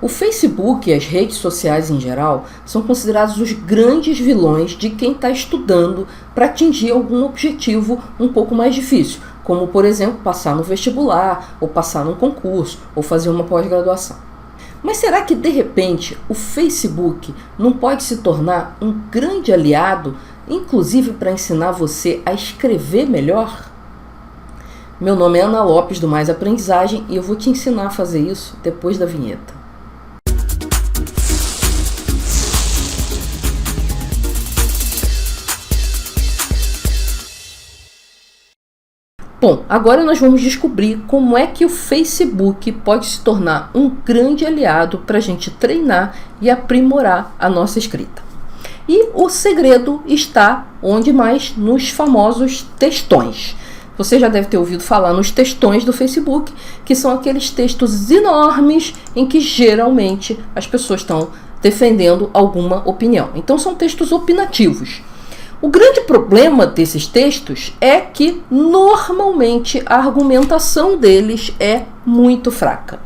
O Facebook e as redes sociais em geral são considerados os grandes vilões de quem está estudando para atingir algum objetivo um pouco mais difícil, como, por exemplo, passar no vestibular, ou passar num concurso, ou fazer uma pós-graduação. Mas será que, de repente, o Facebook não pode se tornar um grande aliado, inclusive para ensinar você a escrever melhor? Meu nome é Ana Lopes, do Mais Aprendizagem, e eu vou te ensinar a fazer isso depois da vinheta. Bom, agora nós vamos descobrir como é que o Facebook pode se tornar um grande aliado para a gente treinar e aprimorar a nossa escrita. E o segredo está onde mais? Nos famosos textões. Você já deve ter ouvido falar nos textões do Facebook, que são aqueles textos enormes em que geralmente as pessoas estão defendendo alguma opinião. Então são textos opinativos. O grande problema desses textos é que normalmente a argumentação deles é muito fraca.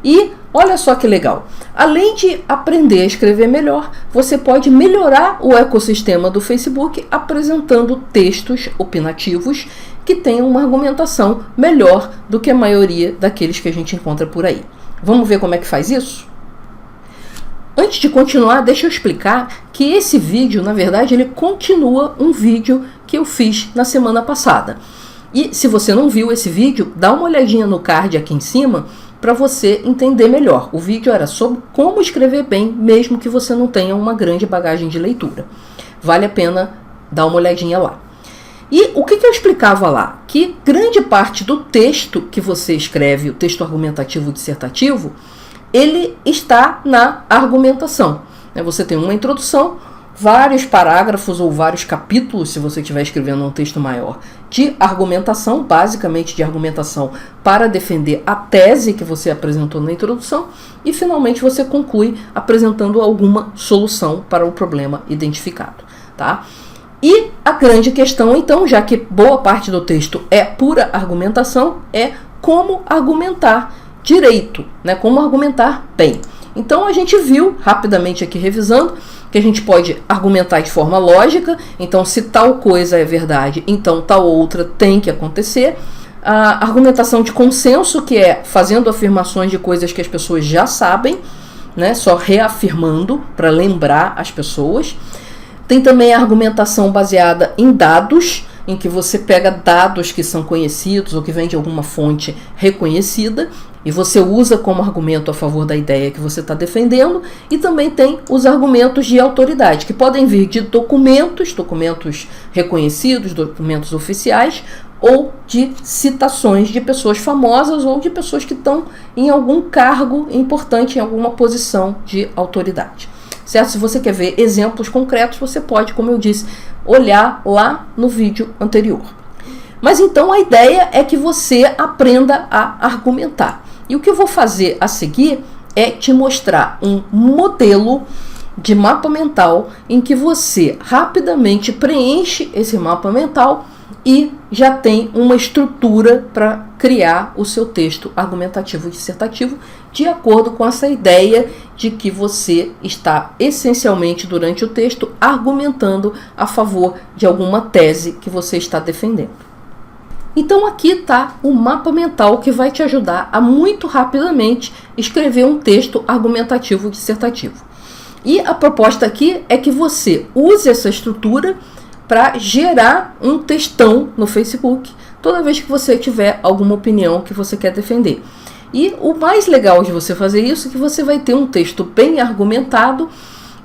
E olha só que legal, além de aprender a escrever melhor, você pode melhorar o ecossistema do Facebook apresentando textos opinativos que tenham uma argumentação melhor do que a maioria daqueles que a gente encontra por aí. Vamos ver como é que faz isso? Antes de continuar, deixa eu explicar que esse vídeo, na verdade, ele continua um vídeo que eu fiz na semana passada. E se você não viu esse vídeo, dá uma olhadinha no card aqui em cima para você entender melhor. O vídeo era sobre como escrever bem, mesmo que você não tenha uma grande bagagem de leitura. Vale a pena dar uma olhadinha lá. E o que eu explicava lá? Que grande parte do texto que você escreve, o texto argumentativo dissertativo, ele está na argumentação. Você tem uma introdução, vários parágrafos ou vários capítulos, se você estiver escrevendo um texto maior, de argumentação, basicamente de argumentação para defender a tese que você apresentou na introdução, e finalmente você conclui apresentando alguma solução para o problema identificado. Tá? E a grande questão, então, já que boa parte do texto é pura argumentação, é como argumentar direito, como argumentar bem. Então a gente viu, rapidamente aqui revisando, que a gente pode argumentar de forma lógica, então se tal coisa é verdade, então tal outra tem que acontecer. A argumentação de consenso, que é fazendo afirmações de coisas que as pessoas já sabem, só reafirmando para lembrar as pessoas. Tem também a argumentação baseada em dados, em que você pega dados que são conhecidos ou que vêm de alguma fonte reconhecida e você usa como argumento a favor da ideia que você está defendendo. E também tem os argumentos de autoridade, que podem vir de documentos reconhecidos, documentos oficiais, ou de citações de pessoas famosas ou de pessoas que estão em algum cargo importante, em alguma posição de autoridade. Certo? Se você quer ver exemplos concretos, você pode, como eu disse, olhar lá no vídeo anterior. Mas então a ideia é que você aprenda a argumentar. E o que eu vou fazer a seguir é te mostrar um modelo de mapa mental em que você rapidamente preenche esse mapa mental e já tem uma estrutura para criar o seu texto argumentativo e dissertativo de acordo com essa ideia de que você está essencialmente durante o texto argumentando a favor de alguma tese que você está defendendo. Então aqui está o mapa mental que vai te ajudar a muito rapidamente escrever um texto argumentativo dissertativo. E a proposta aqui é que você use essa estrutura para gerar um textão no Facebook toda vez que você tiver alguma opinião que você quer defender. E o mais legal de você fazer isso é que você vai ter um texto bem argumentado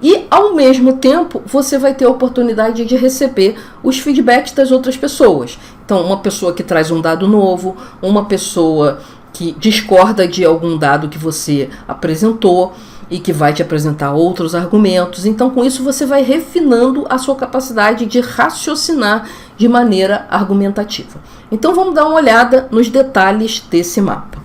e, ao mesmo tempo, você vai ter a oportunidade de receber os feedbacks das outras pessoas. Então, uma pessoa que traz um dado novo, uma pessoa que discorda de algum dado que você apresentou e que vai te apresentar outros argumentos. Então, com isso, você vai refinando a sua capacidade de raciocinar de maneira argumentativa. Então, vamos dar uma olhada nos detalhes desse mapa.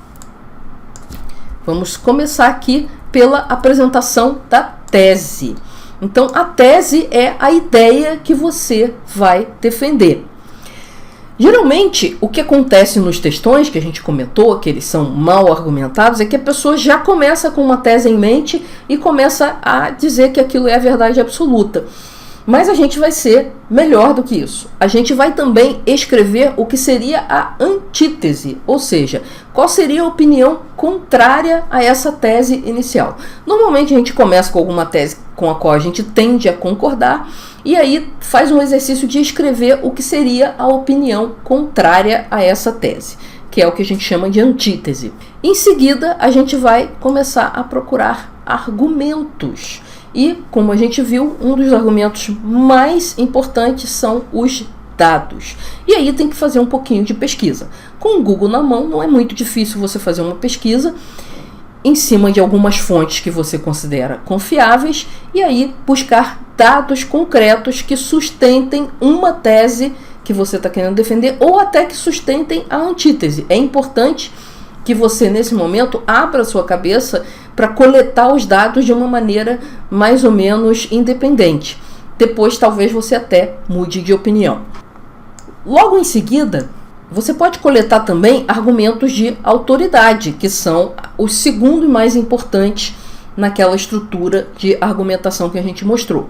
Vamos começar aqui pela apresentação da tese. Então, a tese é a ideia que você vai defender. Geralmente, o que acontece nos textões que a gente comentou, que eles são mal argumentados, é que a pessoa já começa com uma tese em mente e começa a dizer que aquilo é a verdade absoluta. Mas a gente vai ser melhor do que isso. A gente vai também escrever o que seria a antítese, ou seja, qual seria a opinião contrária a essa tese inicial. Normalmente a gente começa com alguma tese com a qual a gente tende a concordar e aí faz um exercício de escrever o que seria a opinião contrária a essa tese, que é o que a gente chama de antítese. Em seguida, a gente vai começar a procurar argumentos. E, como a gente viu, um dos argumentos mais importantes são os dados. E aí tem que fazer um pouquinho de pesquisa. Com o Google na mão, não é muito difícil você fazer uma pesquisa em cima de algumas fontes que você considera confiáveis e aí buscar dados concretos que sustentem uma tese que você está querendo defender ou até que sustentem a antítese. É importante que você, nesse momento, abra sua cabeça para coletar os dados de uma maneira mais ou menos independente. Depois, talvez você até mude de opinião. Logo em seguida, você pode coletar também argumentos de autoridade, que são os segundo e mais importantes naquela estrutura de argumentação que a gente mostrou.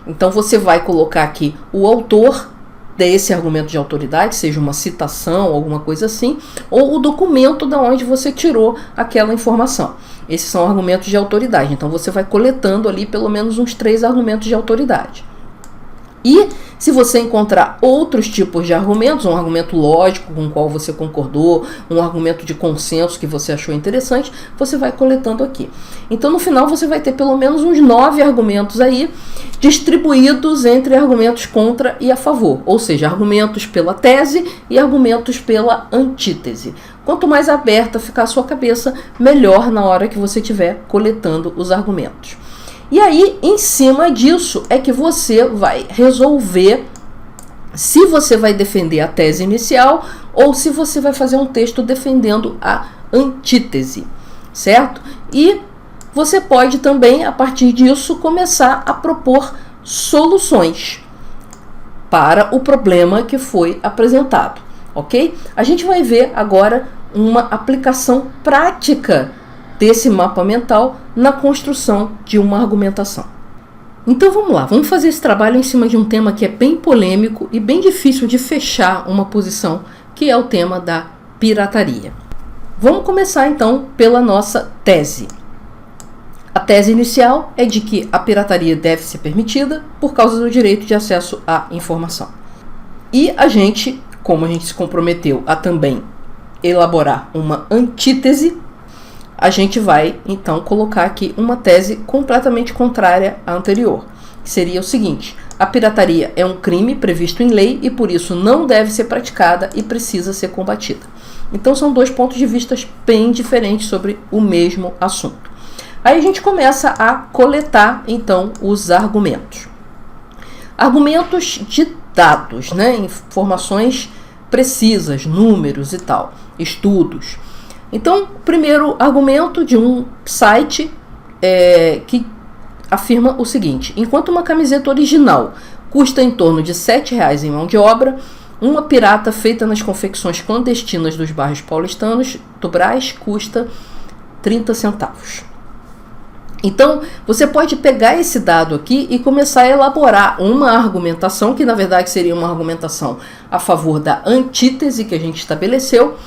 Então, você vai colocar aqui o autor desse argumento de autoridade, seja uma citação, alguma coisa assim, ou o documento da onde você tirou aquela informação. Esses são argumentos de autoridade. Então, você vai coletando ali pelo menos uns 3 argumentos de autoridade. E se você encontrar outros tipos de argumentos, um argumento lógico com o qual você concordou, um argumento de consenso que você achou interessante, você vai coletando aqui. Então, no final, você vai ter pelo menos uns 9 argumentos aí, distribuídos entre argumentos contra e a favor, ou seja, argumentos pela tese e argumentos pela antítese. Quanto mais aberta ficar a sua cabeça, melhor na hora que você estiver coletando os argumentos. E aí, em cima disso, é que você vai resolver se você vai defender a tese inicial ou se você vai fazer um texto defendendo a antítese, certo? E você pode também, a partir disso, começar a propor soluções para o problema que foi apresentado, ok? A gente vai ver agora uma aplicação prática desse mapa mental na construção de uma argumentação. Então vamos lá, vamos fazer esse trabalho em cima de um tema que é bem polêmico e bem difícil de fechar uma posição, que é o tema da pirataria. Vamos começar então pela nossa tese. A tese inicial é de que a pirataria deve ser permitida por causa do direito de acesso à informação. E a gente, como a gente se comprometeu a também elaborar uma antítese, a gente vai, então, colocar aqui uma tese completamente contrária à anterior, que seria o seguinte: a pirataria é um crime previsto em lei e, por isso, não deve ser praticada e precisa ser combatida. Então, são 2 pontos de vista bem diferentes sobre o mesmo assunto. Aí a gente começa a coletar, então, os argumentos. Argumentos de dados, né? Informações precisas, números e tal, estudos. Então, o primeiro argumento de um site que afirma o seguinte: enquanto uma camiseta original custa em torno de R$ 7,00 em mão de obra, uma pirata feita nas confecções clandestinas dos bairros paulistanos do Brás custa 30 centavos. Então, você pode pegar esse dado aqui e começar a elaborar uma argumentação, que na verdade seria uma argumentação a favor da antítese que a gente estabeleceu,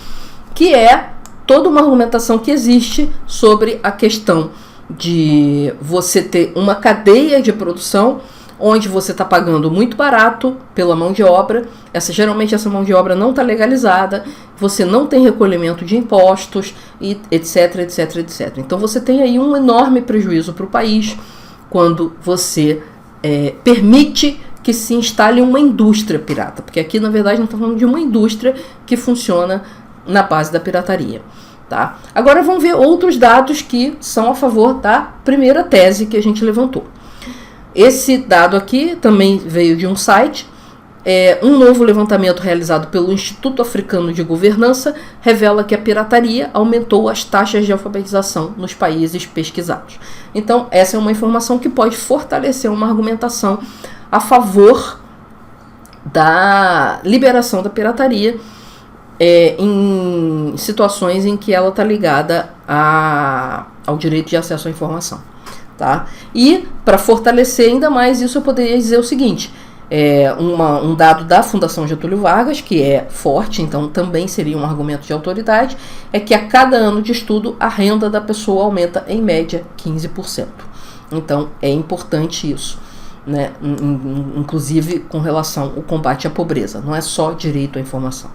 que é toda uma argumentação que existe sobre a questão de você ter uma cadeia de produção onde você está pagando muito barato pela mão de obra, geralmente essa mão de obra não está legalizada, você não tem recolhimento de impostos, e etc, etc, etc. Então você tem aí um enorme prejuízo para o país quando você permite que se instale uma indústria pirata, porque aqui na verdade não estamos falando de uma indústria que funciona na base da pirataria. Tá? Agora vamos ver outros dados que são a favor da primeira tese que a gente levantou. Esse dado aqui também veio de um site. Um novo levantamento realizado pelo Instituto Africano de Governança revela que a pirataria aumentou as taxas de alfabetização nos países pesquisados. Então, essa é uma informação que pode fortalecer uma argumentação a favor da liberação da pirataria em situações em que ela está ligada ao direito de acesso à informação. Tá? E, para fortalecer ainda mais isso, eu poderia dizer o seguinte: um dado da Fundação Getúlio Vargas, que é forte, então também seria um argumento de autoridade, é que a cada ano de estudo a renda da pessoa aumenta em média 15%. Então é importante isso, né? Inclusive com relação ao combate à pobreza, não é só direito à informação.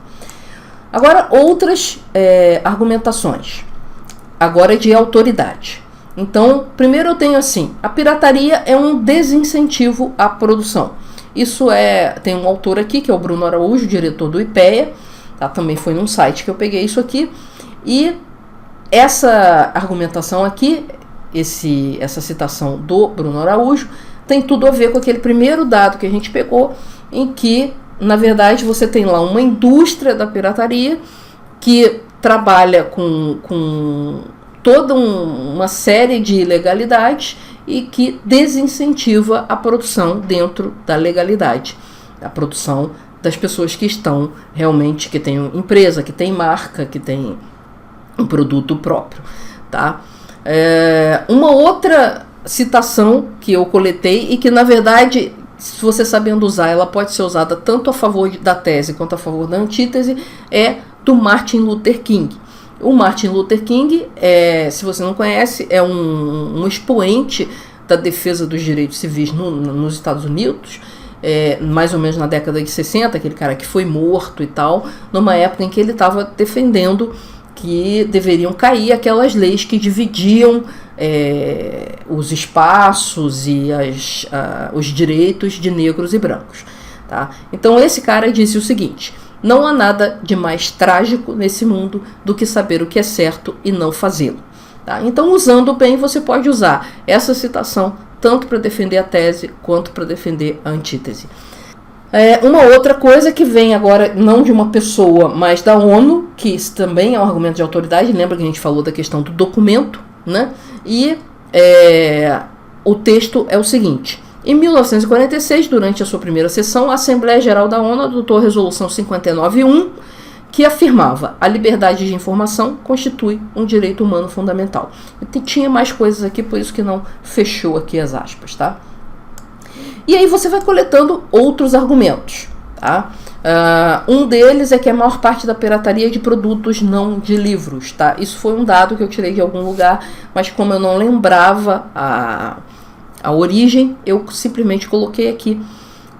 Agora, outras argumentações, agora de autoridade. Então, primeiro eu tenho assim: a pirataria é um desincentivo à produção. Isso tem um autor aqui, que é o Bruno Araújo, diretor do IPEA, tá? Também foi num site que eu peguei isso aqui, e essa argumentação aqui, essa citação do Bruno Araújo, tem tudo a ver com aquele primeiro dado que a gente pegou, em que, na verdade, você tem lá uma indústria da pirataria que trabalha com toda uma série de ilegalidades e que desincentiva a produção dentro da legalidade, a produção das pessoas que estão realmente, que têm empresa, que tem marca, que tem um produto próprio, tá? Uma outra citação que eu coletei e que, na verdade, se você sabendo usar, ela pode ser usada tanto a favor da tese quanto a favor da antítese, é do Martin Luther King. O Martin Luther King, se você não conhece, é um expoente da defesa dos direitos civis nos Estados Unidos, mais ou menos na década de 60, aquele cara que foi morto e tal, numa época em que ele estava defendendo que deveriam cair aquelas leis que dividiam os espaços e os direitos de negros e brancos. Tá? Então esse cara disse o seguinte: não há nada de mais trágico nesse mundo do que saber o que é certo e não fazê-lo. Tá? Então, usando bem, você pode usar essa citação tanto para defender a tese quanto para defender a antítese. Uma outra coisa que vem agora, não de uma pessoa, mas da ONU, que isso também é um argumento de autoridade. Lembra que a gente falou da questão do documento, né? E o texto é o seguinte: em 1946, durante a sua primeira sessão, a Assembleia Geral da ONU adotou a Resolução 59.1, que afirmava: a liberdade de informação constitui um direito humano fundamental. Tinha mais coisas aqui, por isso que não fechou aqui as aspas, tá? E aí você vai coletando outros argumentos, tá? Um deles é que a maior parte da pirataria é de produtos, não de livros, tá? Isso foi um dado que eu tirei de algum lugar, mas como eu não lembrava a origem, eu simplesmente coloquei aqui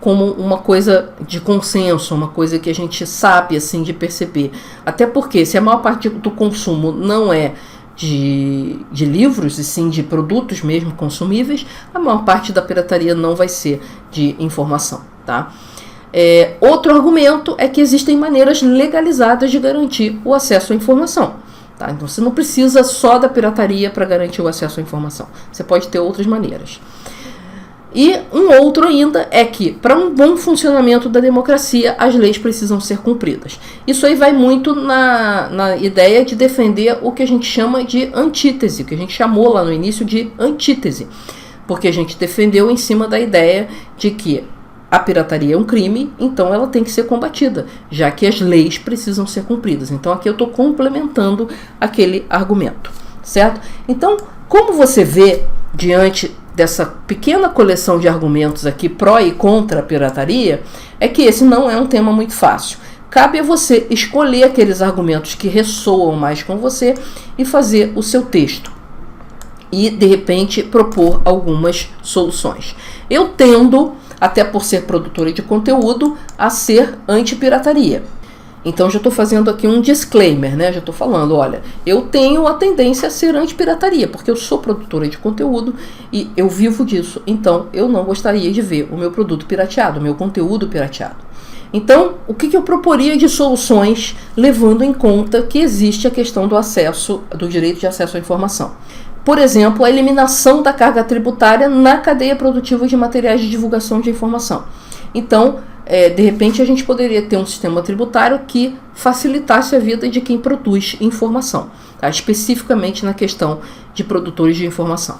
como uma coisa de consenso, uma coisa que a gente sabe assim de perceber. Até porque se a maior parte do consumo não é de livros, e sim de produtos mesmo consumíveis, a maior parte da pirataria não vai ser de informação, tá? Outro argumento é que existem maneiras legalizadas de garantir o acesso à informação. Tá? Então você não precisa só da pirataria para garantir o acesso à informação. Você pode ter outras maneiras. E um outro ainda é que, para um bom funcionamento da democracia, as leis precisam ser cumpridas. Isso aí vai muito na ideia de defender o que a gente chama de antítese, que a gente chamou lá no início de antítese, porque a gente defendeu em cima da ideia de que a pirataria é um crime, então ela tem que ser combatida, já que as leis precisam ser cumpridas. Então aqui eu estou complementando aquele argumento, certo? Então, como você vê diante dessa pequena coleção de argumentos aqui pró e contra a pirataria, é que esse não é um tema muito fácil. Cabe a você escolher aqueles argumentos que ressoam mais com você e fazer o seu texto. E, de repente, propor algumas soluções. Eu tendo, até por ser produtora de conteúdo, a ser anti-pirataria. Então já estou fazendo aqui um disclaimer, né? Já estou falando, olha, eu tenho a tendência a ser anti-pirataria, porque eu sou produtora de conteúdo e eu vivo disso. Então eu não gostaria de ver o meu produto pirateado, o meu conteúdo pirateado. Então, o que eu proporia de soluções, levando em conta que existe a questão do acesso, do direito de acesso à informação? Por exemplo, a eliminação da carga tributária na cadeia produtiva de materiais de divulgação de informação. Então, de repente, a gente poderia ter um sistema tributário que facilitasse a vida de quem produz informação, tá? Especificamente na questão de produtores de informação.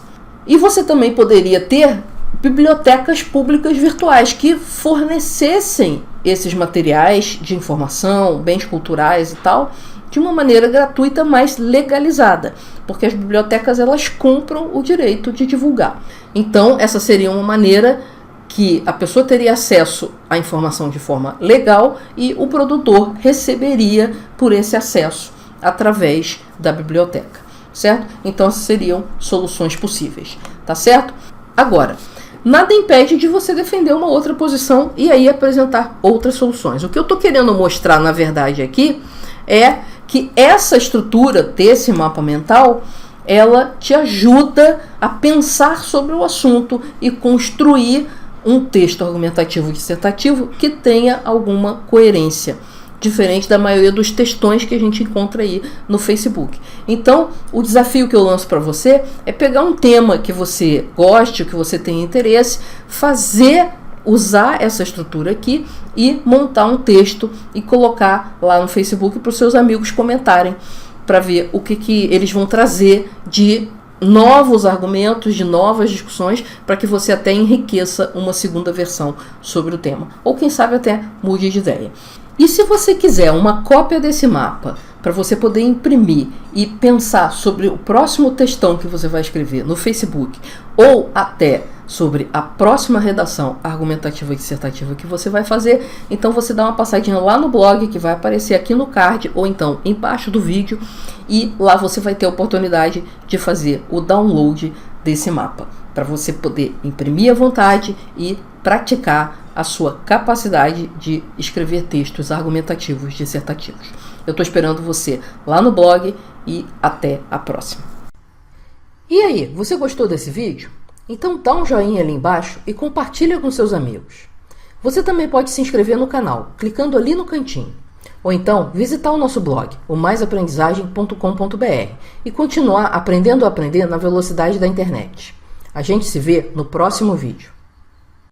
E você também poderia ter bibliotecas públicas virtuais que fornecessem esses materiais de informação, bens culturais e tal, de uma maneira gratuita, mas legalizada, porque as bibliotecas elas compram o direito de divulgar. Então, essa seria uma maneira que a pessoa teria acesso à informação de forma legal e o produtor receberia por esse acesso através da biblioteca, certo? Então, essas seriam soluções possíveis, tá certo? Agora, nada impede de você defender uma outra posição e aí apresentar outras soluções. O que eu estou querendo mostrar, na verdade, aqui é que essa estrutura desse mapa mental, ela te ajuda a pensar sobre o assunto e construir um texto argumentativo dissertativo que tenha alguma coerência, diferente da maioria dos textões que a gente encontra aí no Facebook. Então, o desafio que eu lanço para você é pegar um tema que você goste, que você tenha interesse, usar essa estrutura aqui e montar um texto e colocar lá no Facebook para os seus amigos comentarem, para ver o que eles vão trazer de novos argumentos, de novas discussões, para que você até enriqueça uma segunda versão sobre o tema, ou quem sabe até mude de ideia. E se você quiser uma cópia desse mapa para você poder imprimir e pensar sobre o próximo textão que você vai escrever no Facebook, ou até sobre a próxima redação argumentativa e dissertativa que você vai fazer, então você dá uma passadinha lá no blog que vai aparecer aqui no card ou então embaixo do vídeo, e lá você vai ter a oportunidade de fazer o download desse mapa, para você poder imprimir à vontade e praticar a sua capacidade de escrever textos argumentativos dissertativos. Eu estou esperando você lá no blog e até a próxima. E aí, você gostou desse vídeo? Então dá um joinha ali embaixo e compartilha com seus amigos. Você também pode se inscrever no canal, clicando ali no cantinho. Ou então visitar o nosso blog, o maisaprendizagem.com.br, e continuar aprendendo a aprender na velocidade da internet. A gente se vê no próximo vídeo.